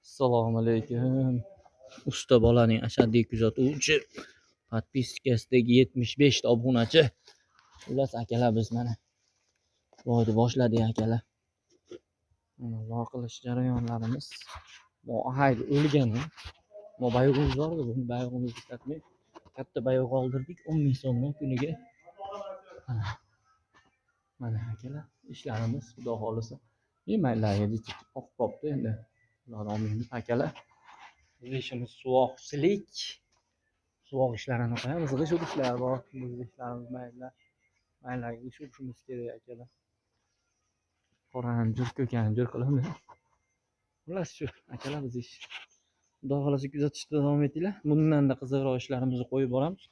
Assalomu alaykum. Usta bolaning ashaddiy kuzatuvchi, podpiskasidagi 75 ta obunachi. Xullas akalar biz mana boyni boshladik akalar. Mana loy qilish jarayonlarimiz. Bu haydi o'lgan. Bu bayg'imiz bor-ku, buni bayg'imizni islatmay katta bayg'u qoldirdik 10 ming so'mdan kuniga. Mana akalar ishlarimiz xudo xolisa. Maylarga oqib qopti endi. Xudo amin akalar. Biz ishimiz suvoqchilik. Suvoq ishlarini qo'yamiz. G'ish urishlar bor. Biz ishlarimiz maylarga g'ish urishimiz kerak akalar. Qorani jur ko'kani jur qilamiz. Xullas shu akalar biz ish. Xudo xolisa kuzatishda davom etinglar. Bundan-da qiziqroq ishlarimizni qo'yib boramiz.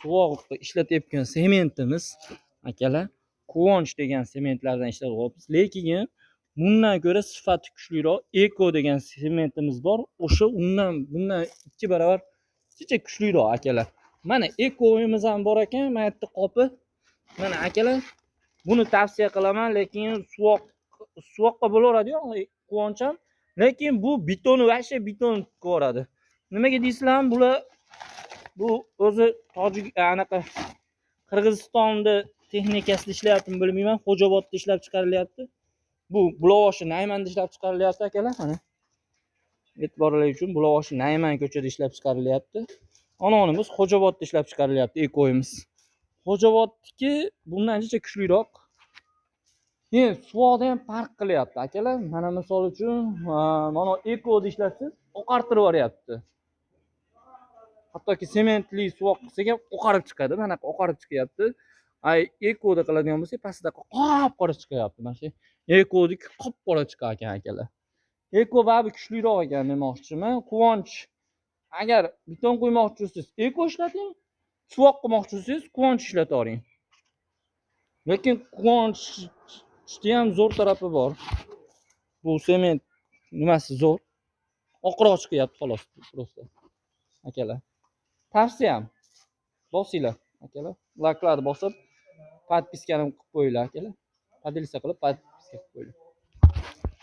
Suvoqni ishlatayotgan sementimiz akalar Quvonch degan sementlardan ishlatyapmiz. Lekin bundan ko'ra sifati kuchliroq Eko degan sementimiz bor. O'sha bundan 2 barobar chicha kuchliroq akalar. Mana Eko'miz ham bor ekan, mana yerda qopi. Mana akalar buni tavsiya qilaman, lekin suvoqqa bo'laveradi-yu, Quvonch ham. Lekin bu betonni vashe beton ko'radi. Nimaga deysizlar, bular bu o'zi tojik anaqa Qirg'izistonda texnikasida ishlayaptimi bilmayman, Xo'jobodda ishlab chiqarilyapti. Bu Bulovoshi Naymanda ishlab chiqarilyapti akalar, mana. E'tiborlar uchun Bulovoshi Nayman ko'chada ishlab chiqarilyapti. Anonimiz Xo'jobodda ishlab chiqarilyapti Eko'miz. Xo'jobodniki bundan ancha kuchliroq. Endi suvoqda ham farq qilyapti akalar. Mana misol uchun, mana Eko'da ishlatsangiz oqartirib yuboryapti. Hattoki sementli suvoq qilsak ham oqarib chiqadi. Mana oqarib chiqyapti. Eko'da qiladigan bo'lsak, pastida qop-qora chiqyapti. Mana shu Eko'dagi qop-qora chiqar ekan akalar. Eko babi kuchliroq ekan demoqchiman. Quvonch agar beton qo'ymoqchi bo'lsangiz Eko ishlating, suvoq qilmoqchi bo'lsangiz Quvonch ishlatavering. Lekin Quvonchda ham zo'r tarafi bor. Bu sement nimasi zo'r. Oqroq chiqyapti xolos, prosta. Akalar. Tavsiyam bosinglar akalar. Layklarni bosib, podpiskani qilib qo'yinglar akalar. Podpisa qilib podpiska qilib qo'yinglar.